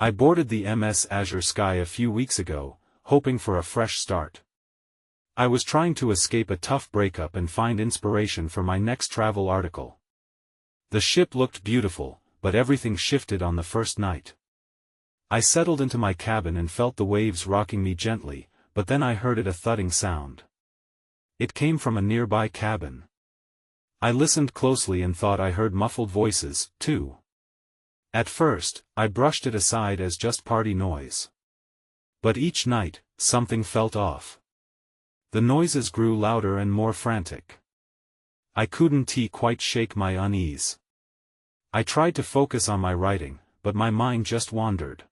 I boarded the MS Azure Sky a few weeks ago, hoping for a fresh start. I was trying to escape a tough breakup and find inspiration for my next travel article. The ship looked beautiful, but everything shifted on the first night. I settled into my cabin and felt the waves rocking me gently, but then I heard a thudding sound. It came from a nearby cabin. I listened closely and thought I heard muffled voices, too. At first, I brushed it aside as just party noise. But each night, something felt off. The noises grew louder and more frantic. I couldn't quite shake my unease. I tried to focus on my writing, but my mind just wandered.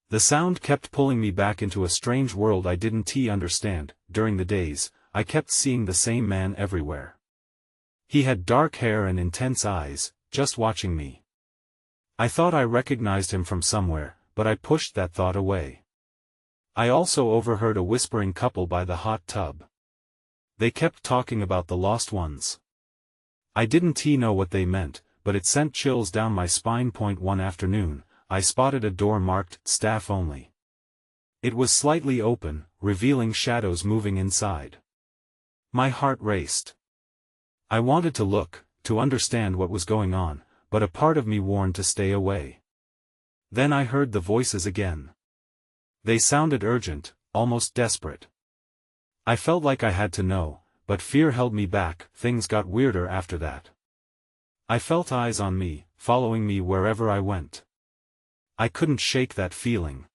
The sound kept pulling me back into a strange world I didn't understand. During the days, I kept seeing the same man everywhere. He had dark hair and intense eyes, just watching me. I thought I recognized him from somewhere, but I pushed that thought away. I also overheard a whispering couple by the hot tub. They kept talking about the lost ones. I didn't know what they meant, but it sent chills down my spine. One afternoon, I spotted a door marked, "Staff Only." It was slightly open, revealing shadows moving inside. My heart raced. I wanted to look, to understand what was going on, but a part of me warned to stay away. Then I heard the voices again. They sounded urgent, almost desperate. I felt like I had to know, but fear held me back. Things got weirder after that. I felt eyes on me, following me wherever I went. I couldn't shake that feeling.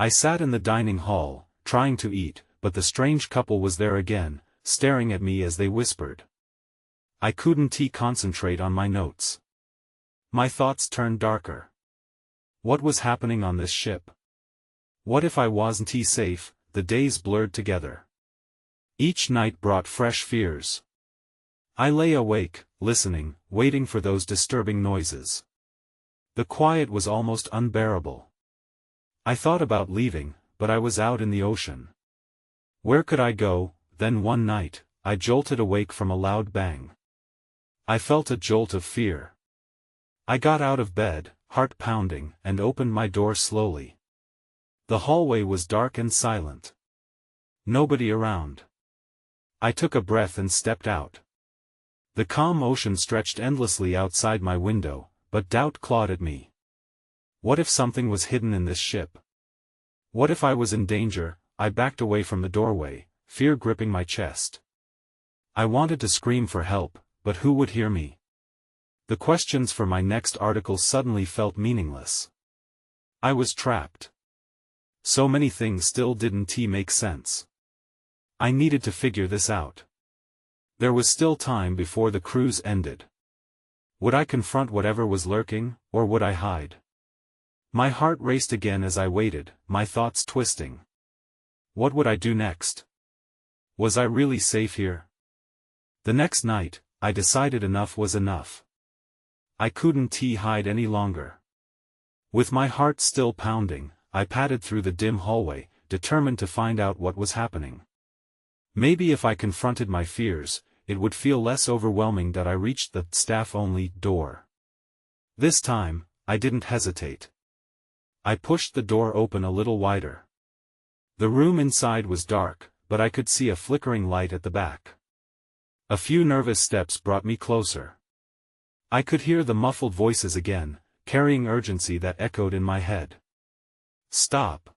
I sat in the dining hall, trying to eat, but the strange couple was there again, staring at me as they whispered. I couldn't concentrate on my notes. My thoughts turned darker. What was happening on this ship? What if I wasn't safe? The days blurred together. Each night brought fresh fears. I lay awake, listening, waiting for those disturbing noises. The quiet was almost unbearable. I thought about leaving, but I was out in the ocean. Where could I go? Then one night, I jolted awake from a loud bang. I felt a jolt of fear. I got out of bed, heart pounding, and opened my door slowly. The hallway was dark and silent. Nobody around. I took a breath and stepped out. The calm ocean stretched endlessly outside my window, but doubt clawed at me. What if something was hidden in this ship? What if I was in danger? I backed away from the doorway, fear gripping my chest. I wanted to scream for help, but who would hear me? The questions for my next article suddenly felt meaningless. I was trapped. So many things still didn't make sense. I needed to figure this out. There was still time before the cruise ended. Would I confront whatever was lurking, or would I hide? My heart raced again as I waited, my thoughts twisting. What would I do next? Was I really safe here? The next night, I decided enough was enough. I couldn't hide any longer. With my heart still pounding, I padded through the dim hallway, determined to find out what was happening. Maybe if I confronted my fears, it would feel less overwhelming. That I reached the staff-only door. This time, I didn't hesitate. I pushed the door open a little wider. The room inside was dark, but I could see a flickering light at the back. A few nervous steps brought me closer. I could hear the muffled voices again, carrying urgency that echoed in my head. "Stop.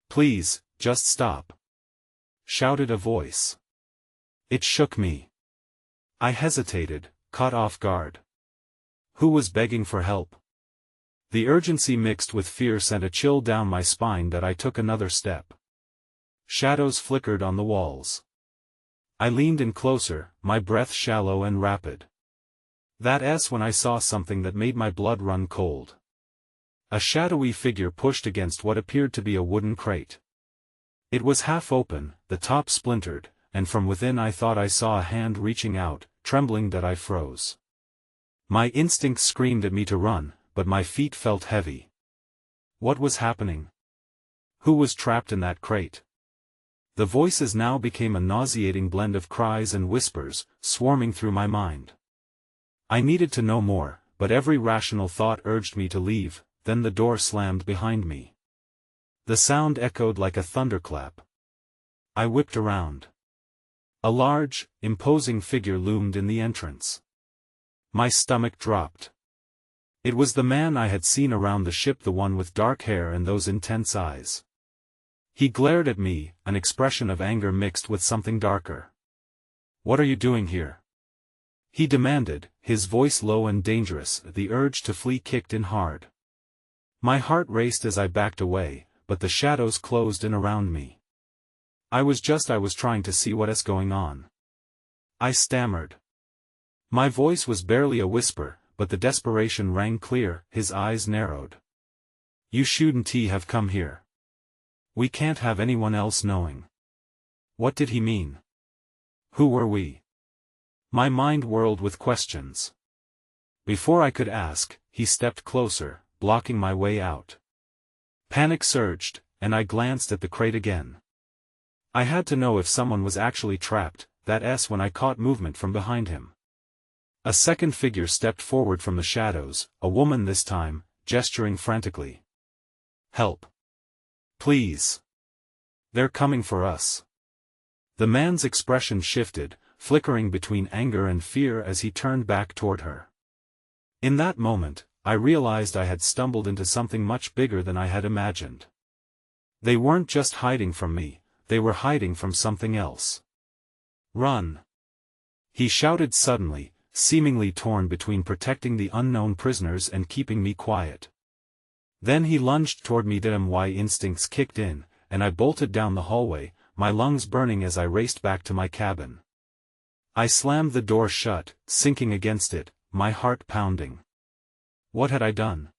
Please, just stop," shouted a voice. It shook me. I hesitated, caught off guard. Who was begging for help? The urgency mixed with fear sent a chill down my spine. That I took another step. Shadows flickered on the walls. I leaned in closer, my breath shallow and rapid. That's when I saw something that made my blood run cold. A shadowy figure pushed against what appeared to be a wooden crate. It was half open, the top splintered, and from within I thought I saw a hand reaching out, trembling. That I froze. My instincts screamed at me to run, but my feet felt heavy. What was happening? Who was trapped in that crate? The voices now became a nauseating blend of cries and whispers, swarming through my mind. I needed to know more, but every rational thought urged me to leave. then the door slammed behind me. The sound echoed like a thunderclap. I whipped around. A large, imposing figure loomed in the entrance. My stomach dropped. It was the man I had seen around the ship, the one with dark hair and those intense eyes. He glared at me, an expression of anger mixed with something darker. "What are you doing here?" he demanded, his voice low and dangerous. The urge to flee kicked in hard. My heart raced as I backed away, but the shadows closed in around me. I was trying to see what's going on. I stammered. My voice was barely a whisper, but the desperation rang clear. His eyes narrowed. "You shouldn't have come here. We can't have anyone else knowing." What did he mean? Who were we? My mind whirled with questions. Before I could ask, he stepped closer, blocking my way out. Panic surged, and I glanced at the crate again. I had to know if someone was actually trapped, when I caught movement from behind him. A second figure stepped forward from the shadows, a woman this time, gesturing frantically. "Help. Please. They're coming for us." The man's expression shifted, flickering between anger and fear as he turned back toward her. In that moment, I realized I had stumbled into something much bigger than I had imagined. They weren't just hiding from me, they were hiding from something else. "Run!" he shouted suddenly, seemingly torn between protecting the unknown prisoners and keeping me quiet. Then he lunged toward me. My instincts kicked in, and I bolted down the hallway, my lungs burning as I raced back to my cabin. I slammed the door shut, sinking against it, my heart pounding. What had I done?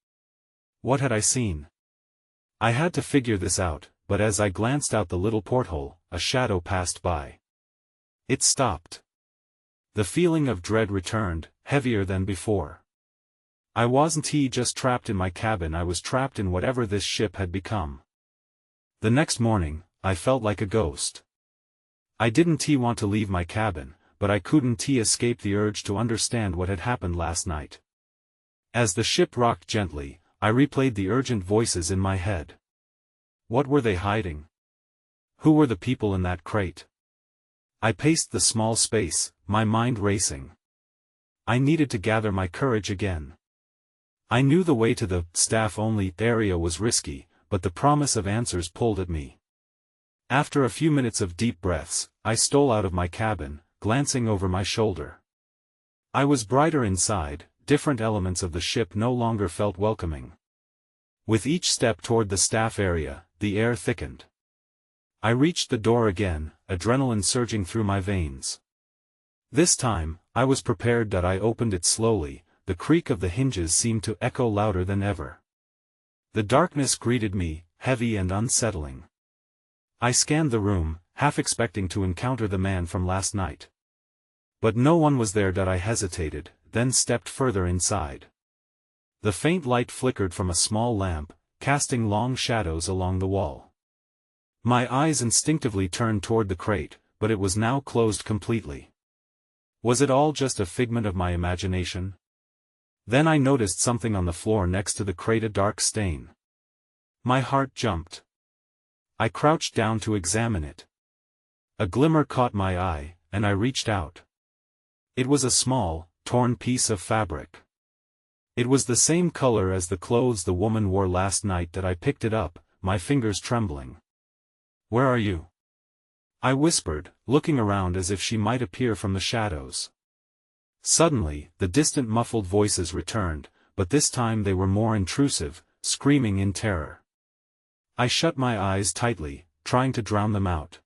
What had I seen? I had to figure this out, but as I glanced out the little porthole, a shadow passed by. It stopped. The feeling of dread returned, heavier than before. I wasn't just trapped in my cabin, I was trapped in whatever this ship had become. The next morning, I felt like a ghost. I didn't want to leave my cabin, but I couldn't escape the urge to understand what had happened last night. As the ship rocked gently, I replayed the urgent voices in my head. What were they hiding? Who were the people in that crate? I paced the small space, my mind racing. I needed to gather my courage again. I knew the way to the staff-only area was risky, but the promise of answers pulled at me. After a few minutes of deep breaths, I stole out of my cabin, glancing over my shoulder. I was brighter inside, different elements of the ship no longer felt welcoming. With each step toward the staff area, the air thickened. I reached the door again, adrenaline surging through my veins. This time, I was prepared. I opened it slowly, the creak of the hinges seemed to echo louder than ever. The darkness greeted me, heavy and unsettling. I scanned the room, half expecting to encounter the man from last night. But no one was there. I hesitated, then stepped further inside. The faint light flickered from a small lamp, casting long shadows along the wall. My eyes instinctively turned toward the crate, but it was now closed completely. Was it all just a figment of my imagination? Then I noticed something on the floor next to the crate, a dark stain. My heart jumped. I crouched down to examine it. A glimmer caught my eye, and I reached out. It was a small, torn piece of fabric. It was the same color as the clothes the woman wore last night. I picked it up, my fingers trembling. "Where are you?" I whispered, looking around as if she might appear from the shadows. Suddenly, the distant muffled voices returned, but this time they were more intrusive, screaming in terror. I shut my eyes tightly, trying to drown them out.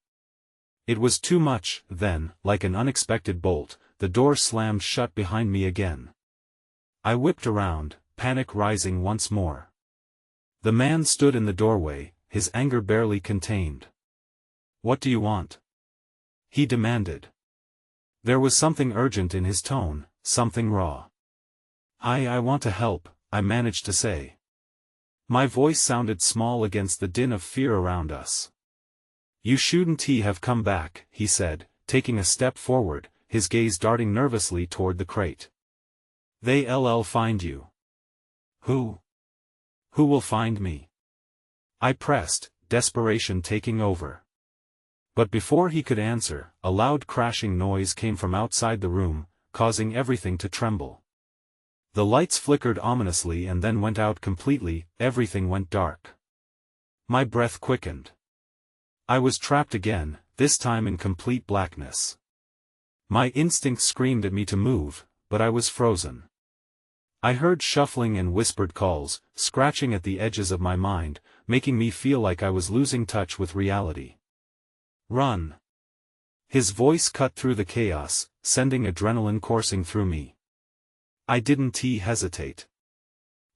It was too much. Then, like an unexpected bolt, the door slammed shut behind me again. I whipped around, panic rising once more. The man stood in the doorway, his anger barely contained. "What do you want?" he demanded. There was something urgent in his tone, something raw. I want to help," I managed to say. My voice sounded small against the din of fear around us. "You shouldn't have come back," he said, taking a step forward, his gaze darting nervously toward the crate. "They'll find you." "Who? Who will find me? I pressed, desperation taking over. But before he could answer, a loud crashing noise came from outside the room, causing everything to tremble. The lights flickered ominously and then went out completely, everything went dark. My breath quickened. I was trapped again, this time in complete blackness. My instinct screamed at me to move, but I was frozen. I heard shuffling and whispered calls, scratching at the edges of my mind, making me feel like I was losing touch with reality. Run! His voice cut through the chaos, sending adrenaline coursing through me. I didn't hesitate.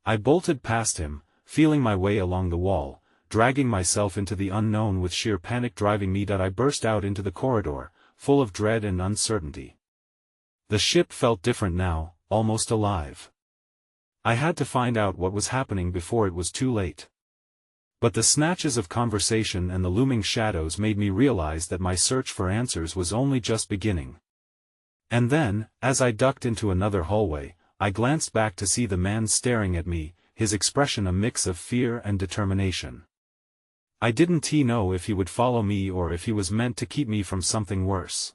I bolted past him, feeling my way along the wall, dragging myself into the unknown with sheer panic driving me. I burst out into the corridor, full of dread and uncertainty. The ship felt different now, almost alive. I had to find out what was happening before it was too late. But the snatches of conversation and the looming shadows made me realize that my search for answers was only just beginning. And then, as I ducked into another hallway, I glanced back to see the man staring at me, his expression a mix of fear and determination. I didn't know if he would follow me or if he was meant to keep me from something worse.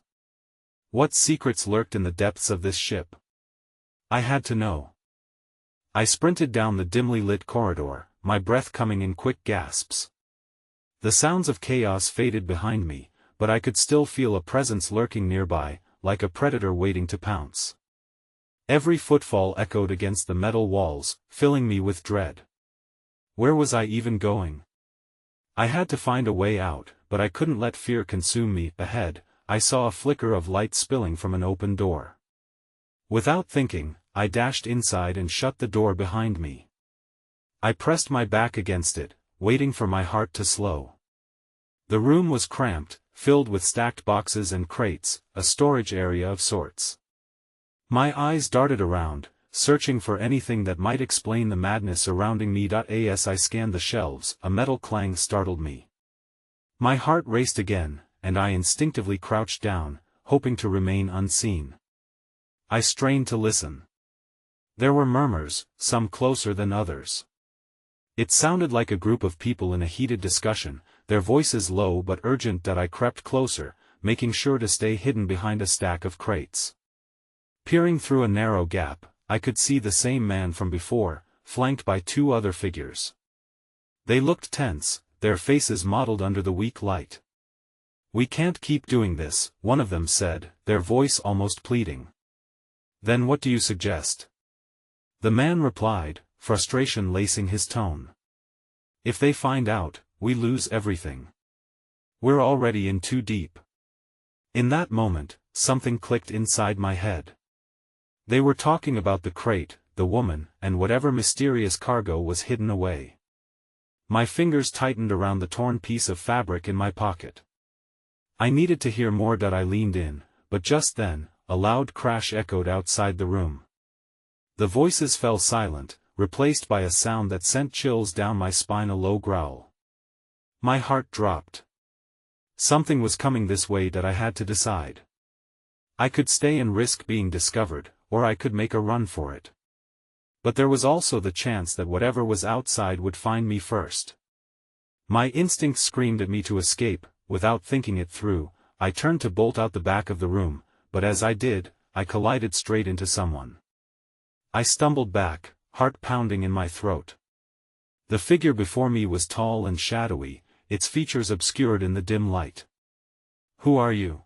What secrets lurked in the depths of this ship? I had to know. I sprinted down the dimly lit corridor, my breath coming in quick gasps. The sounds of chaos faded behind me, but I could still feel a presence lurking nearby, like a predator waiting to pounce. Every footfall echoed against the metal walls, filling me with dread. Where was I even going? I had to find a way out, but I couldn't let fear consume me. Ahead, I saw a flicker of light spilling from an open door. Without thinking, I dashed inside and shut the door behind me. I pressed my back against it, waiting for my heart to slow. The room was cramped, filled with stacked boxes and crates, a storage area of sorts. My eyes darted around, searching for anything that might explain the madness surrounding me. As I scanned the shelves, a metal clang startled me. My heart raced again, and I instinctively crouched down, hoping to remain unseen. I strained to listen. There were murmurs, some closer than others. It sounded like a group of people in a heated discussion, their voices low but urgent. I crept closer, making sure to stay hidden behind a stack of crates. Peering through a narrow gap, I could see the same man from before, flanked by two other figures. They looked tense, their faces mottled under the weak light. "We can't keep doing this," one of them said, their voice almost pleading. "Then what do you suggest?" The man replied, frustration lacing his tone. "If they find out, we lose everything. We're already in too deep." In that moment, something clicked inside my head. They were talking about the crate, the woman, and whatever mysterious cargo was hidden away. My fingers tightened around the torn piece of fabric in my pocket. I needed to hear more. I leaned in, but just then, a loud crash echoed outside the room. The voices fell silent, replaced by a sound that sent chills down my spine, a low growl. My heart dropped. Something was coming this way. I had to decide. I could stay and risk being discovered, or I could make a run for it. But there was also the chance that whatever was outside would find me first. My instinct screamed at me to escape. Without thinking it through, I turned to bolt out the back of the room, but as I did, I collided straight into someone. I stumbled back, heart pounding in my throat. The figure before me was tall and shadowy, its features obscured in the dim light. "Who are you?"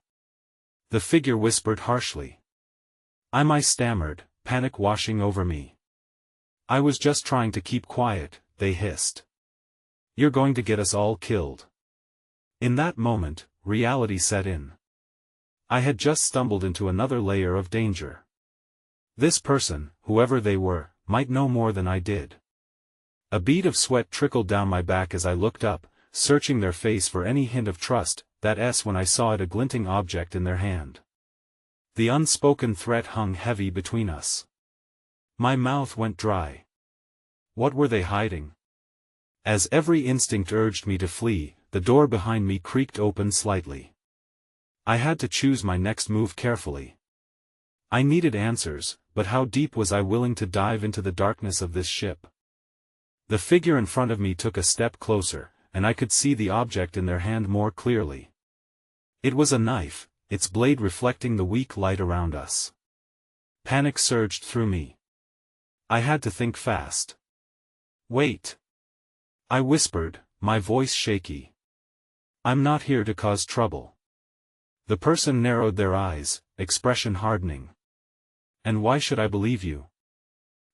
the figure whispered harshly. I stammered, panic washing over me. "I was just trying to keep quiet," they hissed. "You're going to get us all killed." In that moment, reality set in. I had just stumbled into another layer of danger. This person, whoever they were, might know more than I did. A bead of sweat trickled down my back as I looked up, searching their face for any hint of trust. When I saw it, a glinting object in their hand. The unspoken threat hung heavy between us. My mouth went dry. What were they hiding? As every instinct urged me to flee, the door behind me creaked open slightly. I had to choose my next move carefully. I needed answers, but how deep was I willing to dive into the darkness of this ship? The figure in front of me took a step closer, and I could see the object in their hand more clearly. It was a knife, its blade reflecting the weak light around us. Panic surged through me. I had to think fast. "Wait," I whispered, my voice shaky. "I'm not here to cause trouble." The person narrowed their eyes, expression hardening. "And why should I believe you?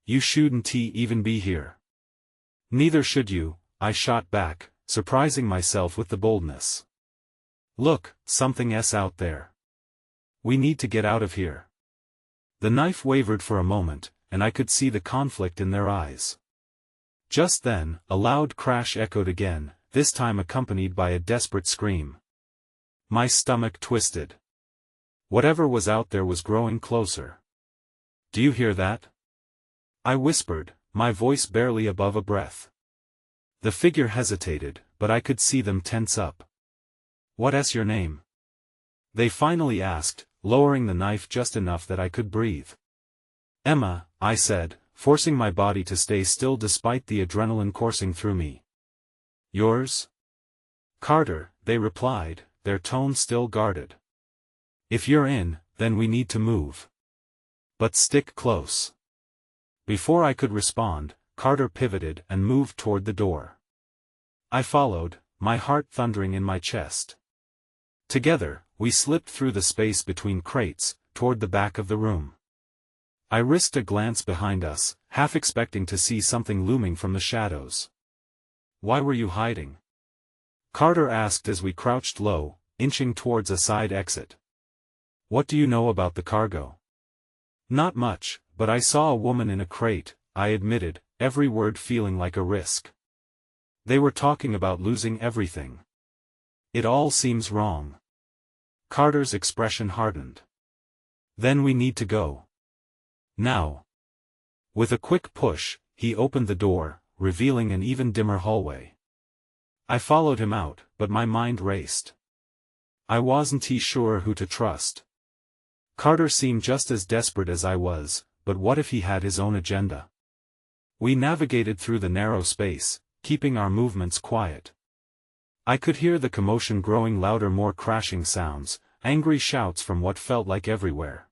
You shouldn't even be here." "Neither should you," I shot back, surprising myself with the boldness. "Look, something's out there. We need to get out of here." The knife wavered for a moment, and I could see the conflict in their eyes. Just then, a loud crash echoed again, this time accompanied by a desperate scream. My stomach twisted. Whatever was out there was growing closer. "Do you hear that?" I whispered, my voice barely above a breath. The figure hesitated, but I could see them tense up. "What's your name?" they finally asked, lowering the knife just enough that I could breathe. "Emma," I said, forcing my body to stay still despite the adrenaline coursing through me. "Yours?" "Carter," they replied, their tone still guarded. "If you're in, then we need to move. But stick close." Before I could respond, Carter pivoted and moved toward the door. I followed, my heart thundering in my chest. Together, we slipped through the space between crates, toward the back of the room. I risked a glance behind us, half expecting to see something looming from the shadows. "Why were you hiding?" Carter asked as we crouched low, inching towards a side exit. "What do you know about the cargo?" "Not much, but I saw a woman in a crate," I admitted, every word feeling like a risk. "They were talking about losing everything. It all seems wrong." Carter's expression hardened. "Then we need to go. Now." With a quick push, he opened the door, revealing an even dimmer hallway. I followed him out, but my mind raced. I wasn't sure who to trust. Carter seemed just as desperate as I was, but what if he had his own agenda? We navigated through the narrow space, keeping our movements quiet. I could hear the commotion growing louder, more crashing sounds, angry shouts from what felt like everywhere.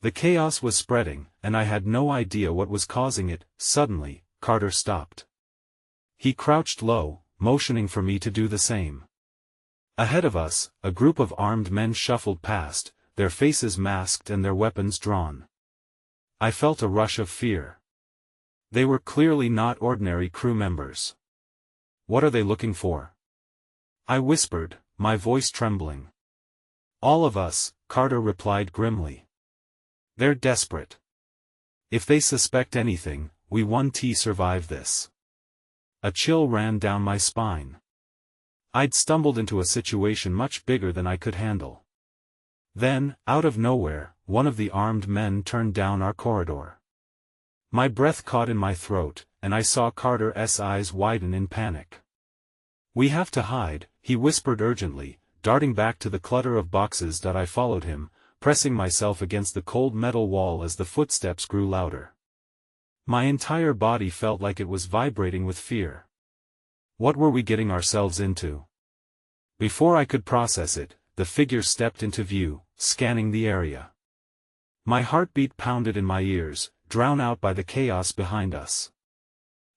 The chaos was spreading, and I had no idea what was causing it. Suddenly, Carter stopped. He crouched low, motioning for me to do the same. Ahead of us, a group of armed men shuffled past, their faces masked and their weapons drawn. I felt a rush of fear. They were clearly not ordinary crew members. "What are they looking for?" I whispered, my voice trembling. "All of us," Carter replied grimly. "They're desperate. If they suspect anything, we won't survive this." A chill ran down my spine. I'd stumbled into a situation much bigger than I could handle. Then, out of nowhere, one of the armed men turned down our corridor. My breath caught in my throat, and I saw Carter's eyes widen in panic. "We have to hide," he whispered urgently, darting back to the clutter of boxes that I followed him, pressing myself against the cold metal wall as the footsteps grew louder. My entire body felt like it was vibrating with fear. What were we getting ourselves into? Before I could process it, the figure stepped into view, scanning the area. My heartbeat pounded in my ears, drowned out by the chaos behind us.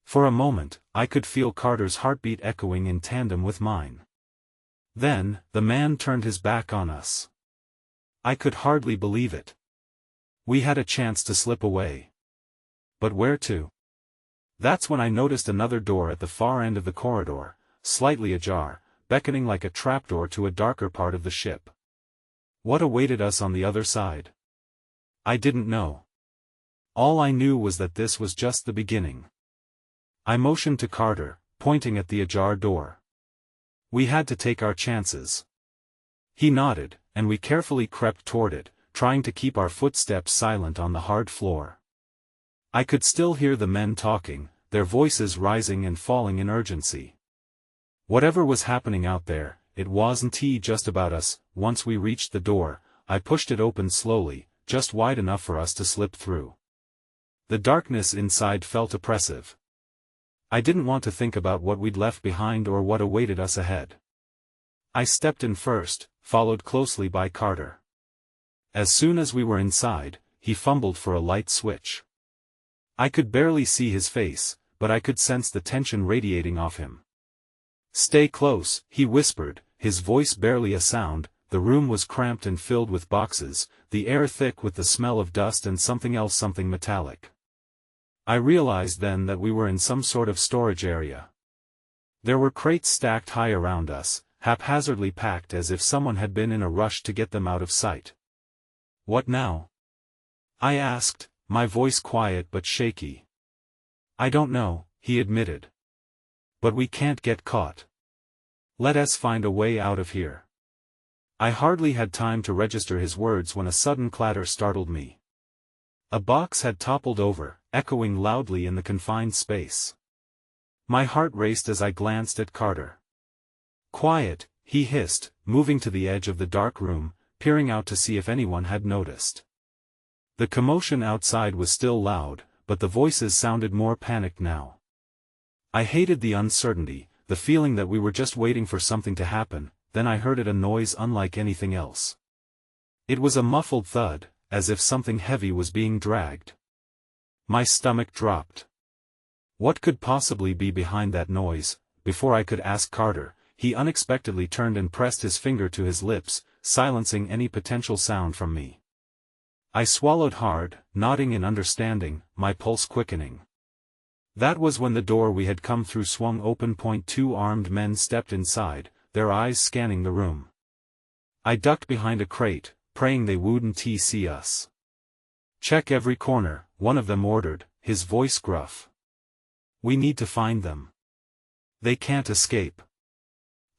For a moment, I could feel Carter's heartbeat echoing in tandem with mine. Then, the man turned his back on us. I could hardly believe it. We had a chance to slip away. But where to? That's when I noticed another door at the far end of the corridor, slightly ajar, beckoning like a trapdoor to a darker part of the ship. What awaited us on the other side? I didn't know. All I knew was that this was just the beginning. I motioned to Carter, pointing at the ajar door. We had to take our chances. He nodded, and we carefully crept toward it, trying to keep our footsteps silent on the hard floor. I could still hear the men talking, their voices rising and falling in urgency. Whatever was happening out there, it wasn't just about us. Once we reached the door, I pushed it open slowly, just wide enough for us to slip through. The darkness inside felt oppressive. I didn't want to think about what we'd left behind or what awaited us ahead. I stepped in first, followed closely by Carter. As soon as we were inside, he fumbled for a light switch. I could barely see his face, but I could sense the tension radiating off him. "Stay close," he whispered, his voice barely a sound. The room was cramped and filled with boxes, the air thick with the smell of dust and something else, something metallic. I realized then that we were in some sort of storage area. There were crates stacked high around us, haphazardly packed as if someone had been in a rush to get them out of sight. "What now?" I asked, my voice quiet but shaky. "I don't know," he admitted. "But we can't get caught. Let us find a way out of here." I hardly had time to register his words when a sudden clatter startled me. A box had toppled over, echoing loudly in the confined space. My heart raced as I glanced at Carter. "Quiet," he hissed, moving to the edge of the dark room, peering out to see if anyone had noticed. The commotion outside was still loud, but the voices sounded more panicked now. I hated the uncertainty, the feeling that we were just waiting for something to happen. Then I heard a noise unlike anything else. It was a muffled thud, as if something heavy was being dragged. My stomach dropped. What could possibly be behind that noise? Before I could ask Carter, he unexpectedly turned and pressed his finger to his lips, silencing any potential sound from me. I swallowed hard, nodding in understanding, my pulse quickening. That was when the door we had come through swung open. Two armed men stepped inside, their eyes scanning the room. I ducked behind a crate, praying they wouldn't see us. "Check every corner," one of them ordered, his voice gruff. "We need to find them. They can't escape."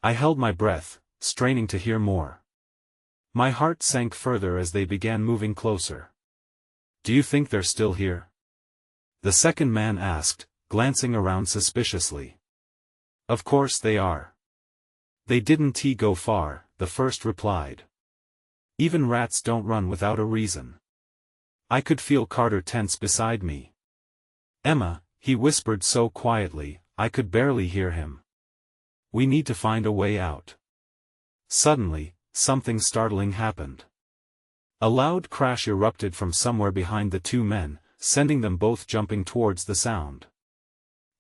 I held my breath, straining to hear more. My heart sank further as they began moving closer. "Do you think they're still here?" the second man asked, glancing around suspiciously. "Of course they are. They didn't go far," the first replied. "Even rats don't run without a reason." I could feel Carter tense beside me. "Emma," he whispered so quietly, I could barely hear him. "We need to find a way out." Suddenly, something startling happened. A loud crash erupted from somewhere behind the two men, sending them both jumping towards the sound.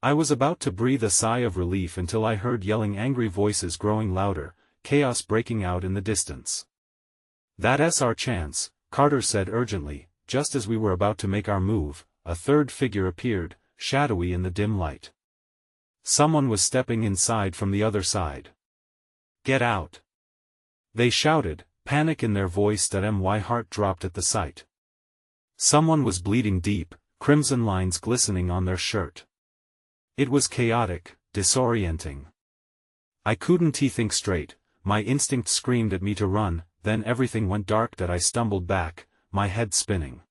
I was about to breathe a sigh of relief until I heard yelling, angry voices growing louder, chaos breaking out in the distance. "That's our chance," Carter said urgently. Just as we were about to make our move, a third figure appeared, shadowy in the dim light. Someone was stepping inside from the other side. "Get out!" they shouted, panic in their voice. My heart dropped at the sight. Someone was bleeding deep, crimson lines glistening on their shirt. It was chaotic, disorienting. I couldn't think straight. My instinct screamed at me to run, then everything went dark. I stumbled back, my head spinning.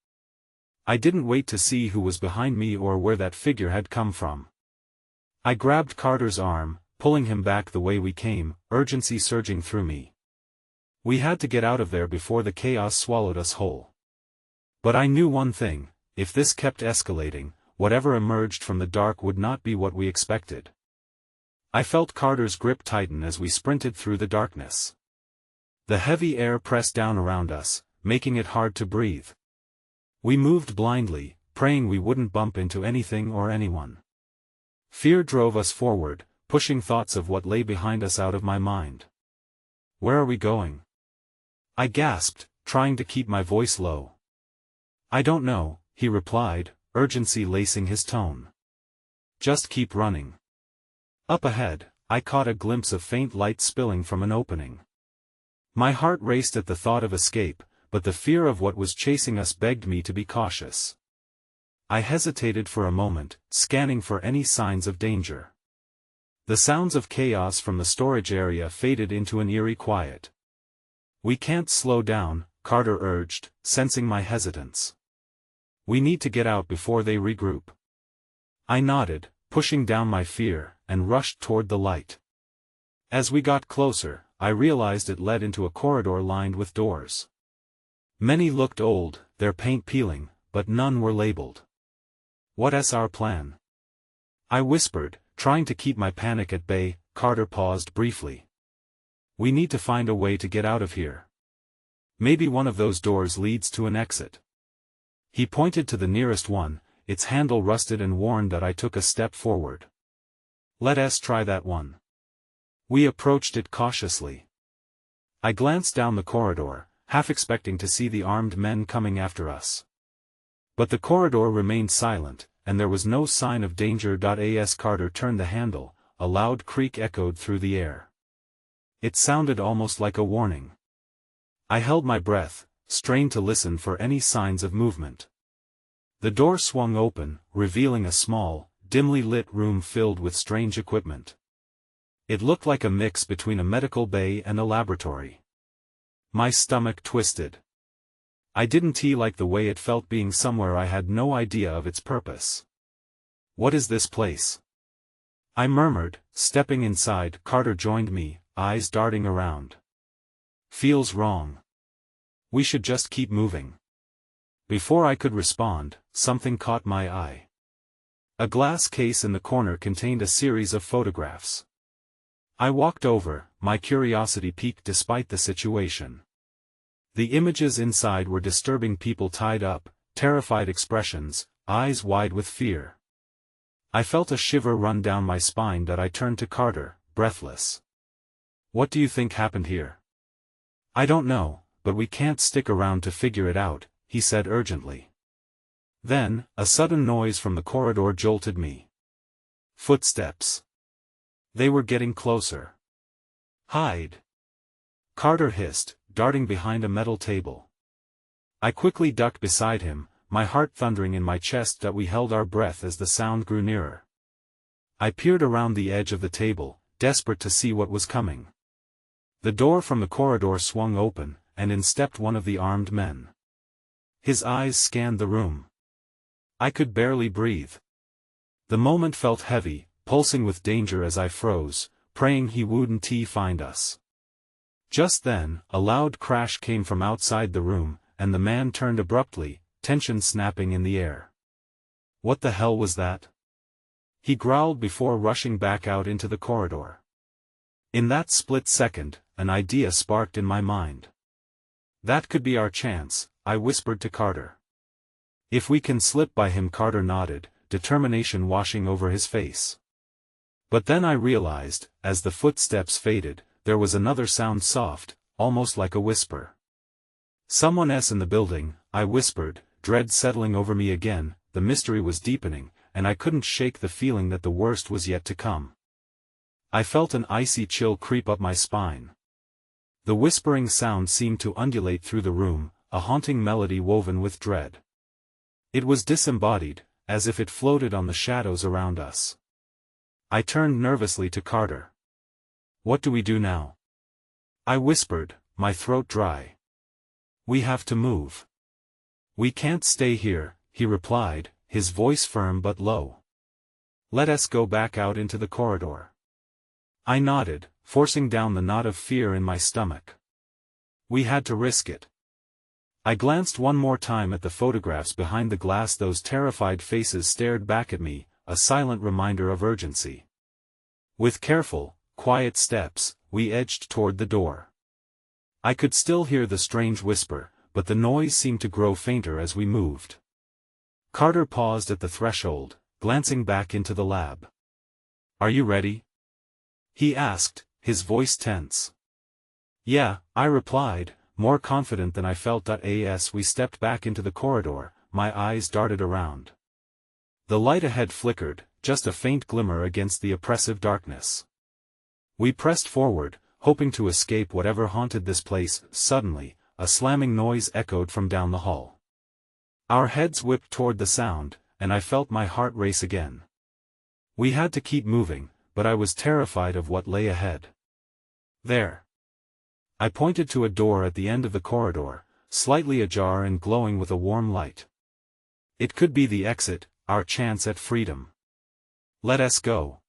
I didn't wait to see who was behind me or where that figure had come from. I grabbed Carter's arm, pulling him back the way we came, urgency surging through me. We had to get out of there before the chaos swallowed us whole. But I knew one thing: if this kept escalating, whatever emerged from the dark would not be what we expected. I felt Carter's grip tighten as we sprinted through the darkness. The heavy air pressed down around us, making it hard to breathe. We moved blindly, praying we wouldn't bump into anything or anyone. Fear drove us forward, pushing thoughts of what lay behind us out of my mind. "Where are we going?" I gasped, trying to keep my voice low. "I don't know," he replied, urgency lacing his tone. "Just keep running." Up ahead, I caught a glimpse of faint light spilling from an opening. My heart raced at the thought of escape, but the fear of what was chasing us begged me to be cautious. I hesitated for a moment, scanning for any signs of danger. The sounds of chaos from the storage area faded into an eerie quiet. "We can't slow down," Carter urged, sensing my hesitance. "We need to get out before they regroup." I nodded, pushing down my fear, and rushed toward the light. As we got closer, I realized it led into a corridor lined with doors. Many looked old, their paint peeling, but none were labeled. "What's our plan?" I whispered, trying to keep my panic at bay. Carter paused briefly. We need to find a way to get out of here. Maybe one of those doors leads to an exit. He pointed to the nearest one, its handle rusted and worn that I took a step forward. Let's try that one. We approached it cautiously. I glanced down the corridor, half expecting to see the armed men coming after us. But the corridor remained silent, and there was no sign of danger. As Carter turned the handle, a loud creak echoed through the air. It sounded almost like a warning. I held my breath, strained to listen for any signs of movement. The door swung open, revealing a small, dimly lit room filled with strange equipment. It looked like a mix between a medical bay and a laboratory. My stomach twisted. I didn't like the way it felt being somewhere I had no idea of its purpose. What is this place? I murmured, stepping inside. Carter joined me, eyes darting around. Feels wrong. We should just keep moving. Before I could respond, something caught my eye. A glass case in the corner contained a series of photographs. I walked over, my curiosity piqued despite the situation. The images inside were disturbing people tied up, terrified expressions, eyes wide with fear. I felt a shiver run down my spine. I turned to Carter, breathless. What do you think happened here? I don't know, but we can't stick around to figure it out, he said urgently. Then, a sudden noise from the corridor jolted me. Footsteps. They were getting closer. Hide! Carter hissed, darting behind a metal table. I quickly ducked beside him, my heart thundering in my chest. We held our breath as the sound grew nearer. I peered around the edge of the table, desperate to see what was coming. The door from the corridor swung open, and in stepped one of the armed men. His eyes scanned the room. I could barely breathe. The moment felt heavy, pulsing with danger as I froze, praying he wouldn't find us. Just then, a loud crash came from outside the room, and the man turned abruptly, tension snapping in the air. What the hell was that? He growled before rushing back out into the corridor. In that split second, an idea sparked in my mind. That could be our chance, I whispered to Carter. If we can slip by him. Carter nodded, determination washing over his face. But then I realized, as the footsteps faded, there was another sound, soft, almost like a whisper. Someone's in the building, I whispered, dread settling over me again. The mystery was deepening, and I couldn't shake the feeling that the worst was yet to come. I felt an icy chill creep up my spine. The whispering sound seemed to undulate through the room, a haunting melody woven with dread. It was disembodied, as if it floated on the shadows around us. I turned nervously to Carter. What do we do now? I whispered, my throat dry. We have to move. We can't stay here, he replied, his voice firm but low. Let us go back out into the corridor. I nodded, forcing down the knot of fear in my stomach. We had to risk it. I glanced one more time at the photographs behind the glass. Those terrified faces stared back at me, a silent reminder of urgency. With careful, quiet steps, we edged toward the door. I could still hear the strange whisper, but the noise seemed to grow fainter as we moved. Carter paused at the threshold, glancing back into the lab. Are you ready? He asked, his voice tense. Yeah, I replied, more confident than I felt. As we stepped back into the corridor, my eyes darted around. The light ahead flickered, just a faint glimmer against the oppressive darkness. We pressed forward, hoping to escape whatever haunted this place. Suddenly, a slamming noise echoed from down the hall. Our heads whipped toward the sound, and I felt my heart race again. We had to keep moving, but I was terrified of what lay ahead. There. I pointed to a door at the end of the corridor, slightly ajar and glowing with a warm light. It could be the exit, our chance at freedom. Let us go.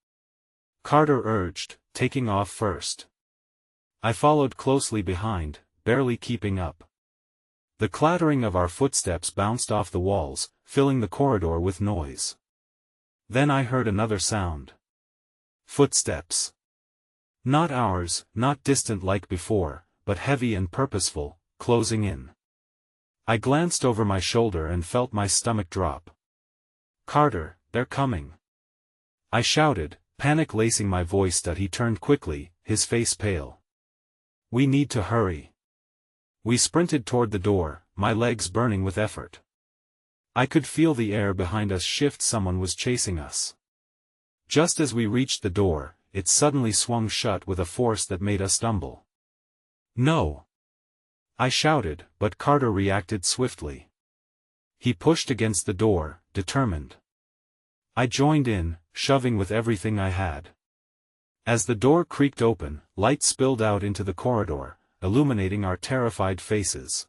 Carter urged, taking off first. I followed closely behind, barely keeping up. The clattering of our footsteps bounced off the walls, filling the corridor with noise. Then I heard another sound. Footsteps. Not ours, not distant like before, but heavy and purposeful, closing in. I glanced over my shoulder and felt my stomach drop. "Carter, they're coming!" I shouted, panic lacing my voice. He turned quickly, his face pale. "We need to hurry." We sprinted toward the door, my legs burning with effort. I could feel the air behind us shift. Someone was chasing us. Just as we reached the door, it suddenly swung shut with a force that made us stumble. "No!" I shouted, but Carter reacted swiftly. He pushed against the door, determined. I joined in, shoving with everything I had. As the door creaked open, light spilled out into the corridor, illuminating our terrified faces.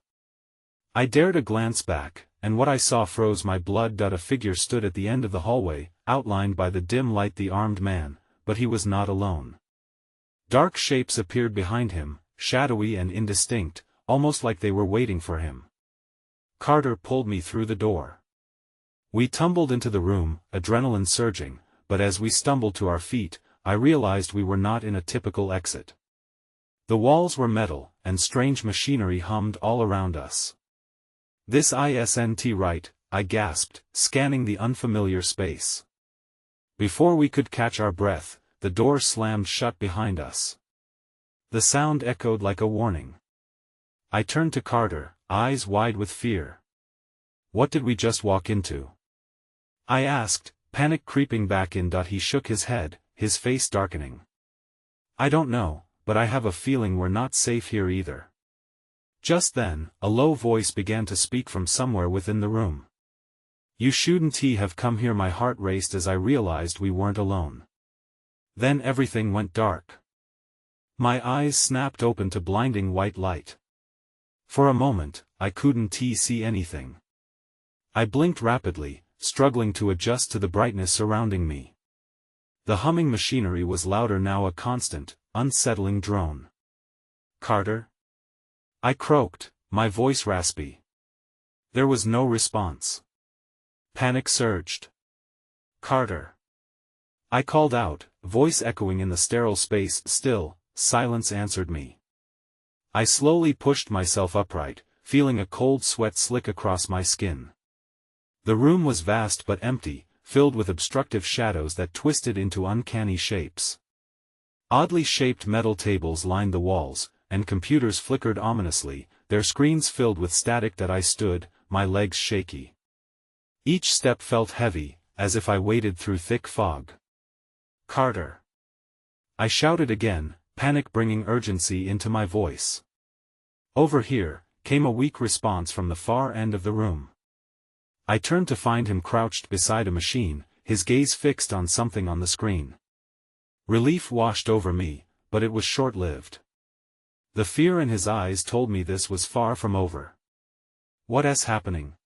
I dared a glance back, and what I saw froze my blood. A figure stood at the end of the hallway, outlined by the dim light. The armed man, but he was not alone. Dark shapes appeared behind him, shadowy and indistinct, almost like they were waiting for him. Carter pulled me through the door. We tumbled into the room, adrenaline surging, but as we stumbled to our feet, I realized we were not in a typical exit. The walls were metal, and strange machinery hummed all around us. "This isn't right," I gasped, scanning the unfamiliar space. Before we could catch our breath, the door slammed shut behind us. The sound echoed like a warning. I turned to Carter, eyes wide with fear. "What did we just walk into?" I asked, panic creeping back in. He shook his head, his face darkening. "I don't know, but I have a feeling we're not safe here either." Just then, a low voice began to speak from somewhere within the room. "You shouldn't have come here." My heart raced as I realized we weren't alone. Then everything went dark. My eyes snapped open to blinding white light. For a moment, I couldn't see anything. I blinked rapidly, struggling to adjust to the brightness surrounding me. The humming machinery was louder now, a constant, unsettling drone. "Carter?" I croaked, my voice raspy. There was no response. Panic surged. "Carter!" I called out, voice echoing in the sterile space. Still, silence answered me. I slowly pushed myself upright, feeling a cold sweat slick across my skin. The room was vast but empty, filled with obstructive shadows that twisted into uncanny shapes. Oddly shaped metal tables lined the walls, and computers flickered ominously, their screens filled with static. I stood, my legs shaky. Each step felt heavy, as if I waded through thick fog. "Carter!" I shouted again, panic bringing urgency into my voice. "Over here," came a weak response from the far end of the room. I turned to find him crouched beside a machine, his gaze fixed on something on the screen. Relief washed over me, but it was short-lived. The fear in his eyes told me this was far from over. "What's happening?"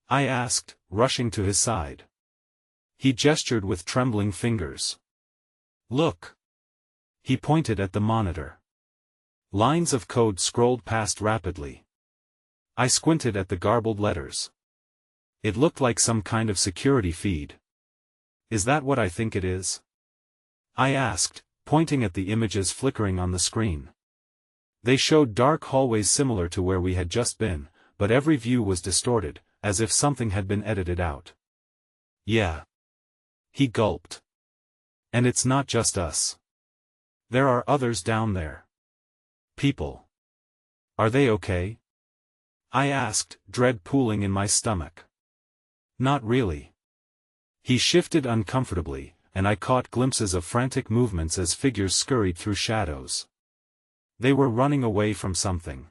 I asked, rushing to his side. He gestured with trembling fingers. "Look." He pointed at the monitor. Lines of code scrolled past rapidly. I squinted at the garbled letters. It looked like some kind of security feed. "Is that what I think it is?" I asked, pointing at the images flickering on the screen. They showed dark hallways similar to where we had just been, but every view was distorted, as if something had been edited out. "Yeah." He gulped. "And it's not just us. There are others down there. People. Are they okay?" I asked, dread pooling in my stomach. "Not really." He shifted uncomfortably, and I caught glimpses of frantic movements as figures scurried through shadows. They were running away from something.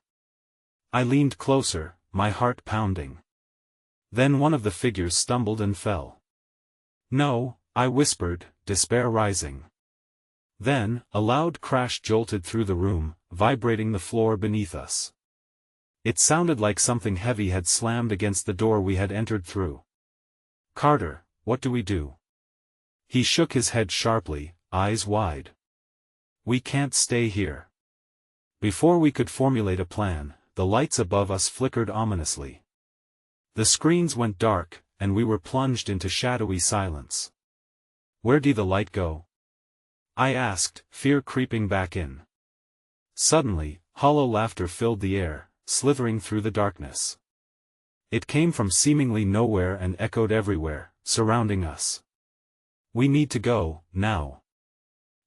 I leaned closer, my heart pounding. Then one of the figures stumbled and fell. "No," I whispered, despair rising. Then, a loud crash jolted through the room, vibrating the floor beneath us. It sounded like something heavy had slammed against the door we had entered through. "Carter, what do we do?" He shook his head sharply, eyes wide. "We can't stay here." Before we could formulate a plan, the lights above us flickered ominously. The screens went dark, and we were plunged into shadowy silence. Where did the light go? I asked, fear creeping back in. Suddenly, hollow laughter filled the air, slithering through the darkness. It came from seemingly nowhere and echoed everywhere, surrounding us. We need to go, now.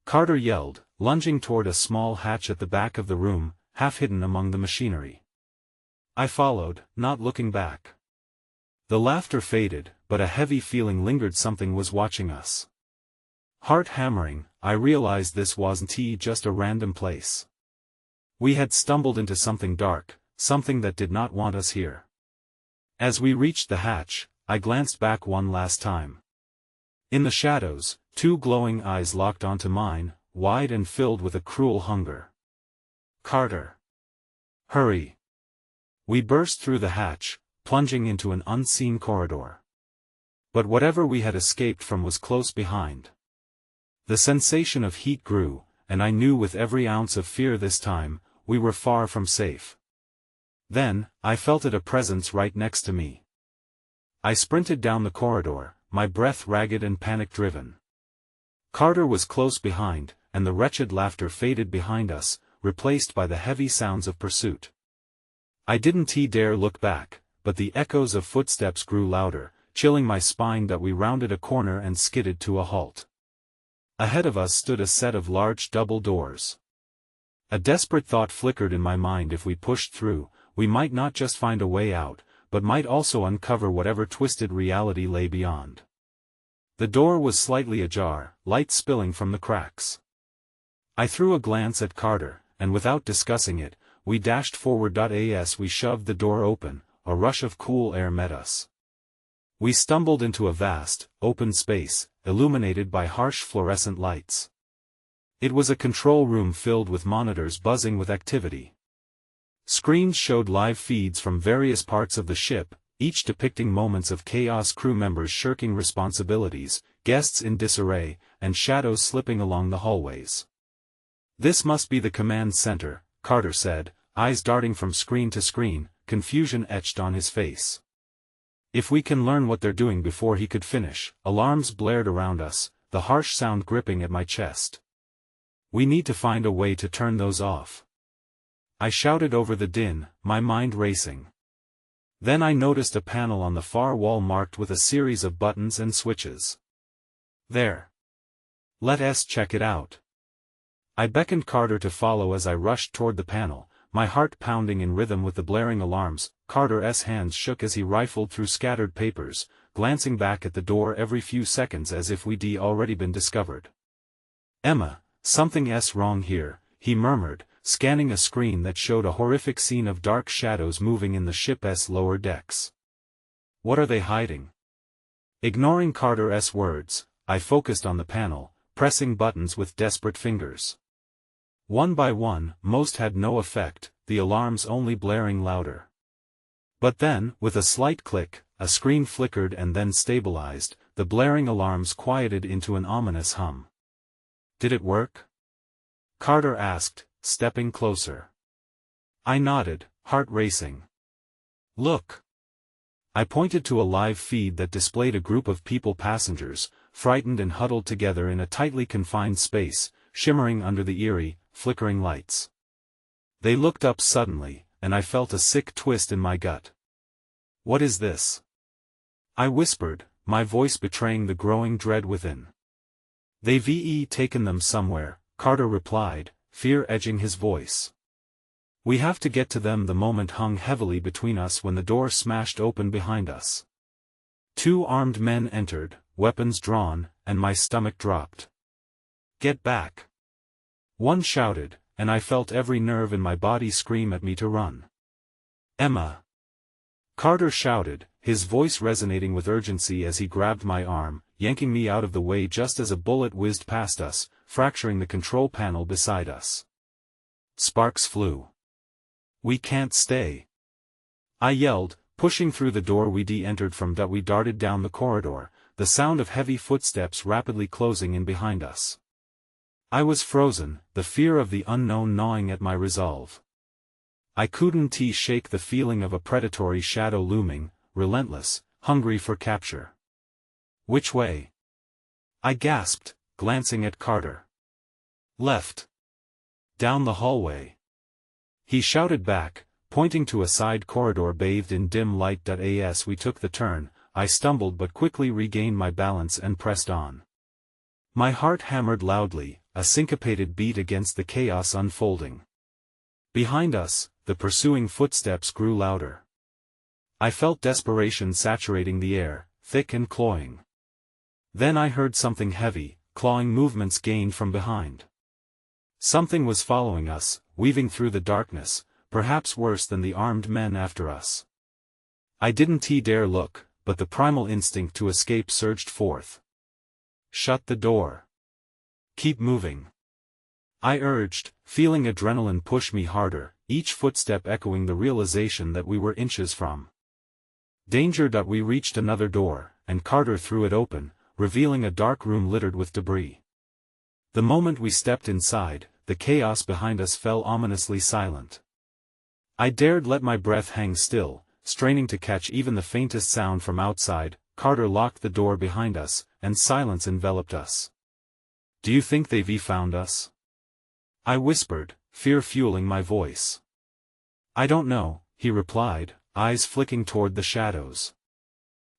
Carter yelled, lunging toward a small hatch at the back of the room, half hidden among the machinery. I followed, not looking back. The laughter faded, but a heavy feeling lingered. Something was watching us. Heart hammering, I realized this wasn't just a random place. We had stumbled into something dark, something that did not want us here. As we reached the hatch, I glanced back one last time. In the shadows, two glowing eyes locked onto mine, wide and filled with a cruel hunger. Carter! Hurry! We burst through the hatch, plunging into an unseen corridor. But whatever we had escaped from was close behind. The sensation of heat grew, and I knew with every ounce of fear this time, we were far from safe. Then, I felt a presence right next to me. I sprinted down the corridor, my breath ragged and panic-driven. Carter was close behind, and the wretched laughter faded behind us, replaced by the heavy sounds of pursuit. I didn't dare look back, but the echoes of footsteps grew louder, chilling my spine. That we rounded a corner and skidded to a halt. Ahead of us stood a set of large double doors. A desperate thought flickered in my mind. If we pushed through, we might not just find a way out, but might also uncover whatever twisted reality lay beyond. The door was slightly ajar, light spilling from the cracks. I threw a glance at Carter, and without discussing it, we dashed forward. As we shoved the door open, a rush of cool air met us. We stumbled into a vast, open space, illuminated by harsh fluorescent lights. It was a control room filled with monitors buzzing with activity. Screens showed live feeds from various parts of the ship, each depicting moments of chaos: crew members shirking responsibilities, guests in disarray, and shadows slipping along the hallways. "This must be the command center," Carter said, eyes darting from screen to screen, confusion etched on his face. "If we can learn what they're doing before he could finish." Alarms blared around us, the harsh sound gripping at my chest. "We need to find a way to turn those off." I shouted over the din, my mind racing. Then I noticed a panel on the far wall marked with a series of buttons and switches. "There. Let us check it out." I beckoned Carter to follow as I rushed toward the panel, my heart pounding in rhythm with the blaring alarms. Carter's hands shook as he rifled through scattered papers, glancing back at the door every few seconds as if we'd already been discovered. "Emma, something's wrong here," he murmured, scanning a screen that showed a horrific scene of dark shadows moving in the ship's lower decks. "What are they hiding?" Ignoring Carter's words, I focused on the panel, pressing buttons with desperate fingers. One by one, most had no effect, the alarms only blaring louder. But then, with a slight click, a screen flickered and then stabilized, the blaring alarms quieted into an ominous hum. "Did it work?" Carter asked, stepping closer. I nodded, heart racing. "Look." I pointed to a live feed that displayed a group of passengers, frightened and huddled together in a tightly confined space, shimmering under the eerie, flickering lights. They looked up suddenly, and I felt a sick twist in my gut. "What is this?" I whispered, my voice betraying the growing dread within. "They've taken them somewhere," Carter replied, fear edging his voice. "We have to get to them." The moment hung heavily between us when the door smashed open behind us. Two armed men entered, weapons drawn, and my stomach dropped. "Get back!" one shouted, and I felt every nerve in my body scream at me to run. "Emma!" Carter shouted, his voice resonating with urgency as he grabbed my arm, yanking me out of the way just as a bullet whizzed past us, fracturing the control panel beside us. Sparks flew. "We can't stay!" I yelled, pushing through the door we'd entered from. We darted down the corridor, the sound of heavy footsteps rapidly closing in behind us. I was frozen, the fear of the unknown gnawing at my resolve. I couldn't shake the feeling of a predatory shadow looming, relentless, hungry for capture. "Which way?" I gasped, glancing at Carter. Left. Down the hallway. He shouted back, pointing to a side corridor bathed in dim light. As we took the turn, I stumbled but quickly regained my balance and pressed on. My heart hammered loudly, a syncopated beat against the chaos unfolding. Behind us, the pursuing footsteps grew louder. I felt desperation saturating the air, thick and cloying. Then I heard something heavy, clawing movements gained from behind. Something was following us, weaving through the darkness, perhaps worse than the armed men after us. I didn't dare look, but the primal instinct to escape surged forth. Shut the door. Keep moving. I urged, feeling adrenaline push me harder, each footstep echoing the realization that we were inches from danger. We reached another door, and Carter threw it open, revealing a dark room littered with debris. The moment we stepped inside, the chaos behind us fell ominously silent. I dared let my breath hang still, straining to catch even the faintest sound from outside. Carter locked the door behind us, and silence enveloped us. Do you think they've found us? I whispered, fear fueling my voice. I don't know, he replied, eyes flicking toward the shadows.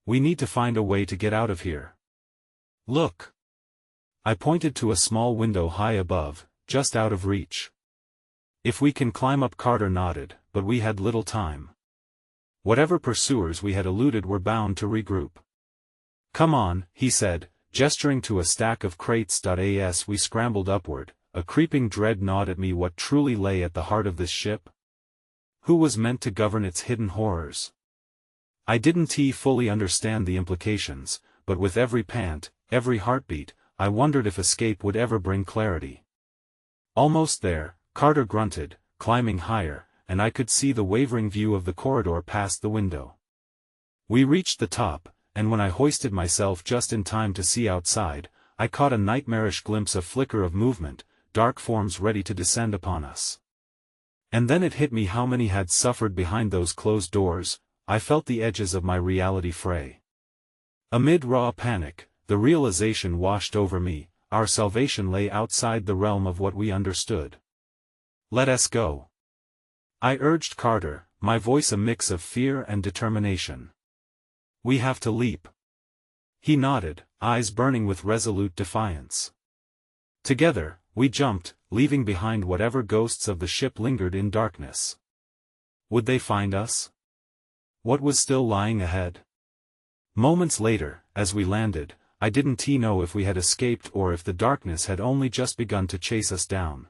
We need to find a way to get out of here. Look. I pointed to a small window high above, just out of reach. If we can climb up. Carter nodded, but we had little time. Whatever pursuers we had eluded were bound to regroup. Come on, he said, gesturing to a stack of crates. As we scrambled upward, a creeping dread gnawed at me. What truly lay at the heart of this ship? Who was meant to govern its hidden horrors? I didn't fully understand the implications, but with every pant, every heartbeat, I wondered if escape would ever bring clarity. Almost there, Carter grunted, climbing higher, and I could see the wavering view of the corridor past the window. We reached the top, and when I hoisted myself just in time to see outside, I caught a nightmarish glimpse of flicker of movement, dark forms ready to descend upon us. And then it hit me how many had suffered behind those closed doors. I felt the edges of my reality fray. Amid raw panic, the realization washed over me, our salvation lay outside the realm of what we understood. Let us go. I urged Carter, my voice a mix of fear and determination. We have to leap. He nodded, eyes burning with resolute defiance. Together, we jumped, leaving behind whatever ghosts of the ship lingered in darkness. Would they find us? What was still lying ahead? Moments later, as we landed, I didn't know if we had escaped or if the darkness had only just begun to chase us down.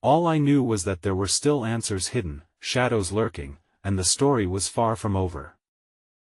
All I knew was that there were still answers hidden, shadows lurking, and the story was far from over.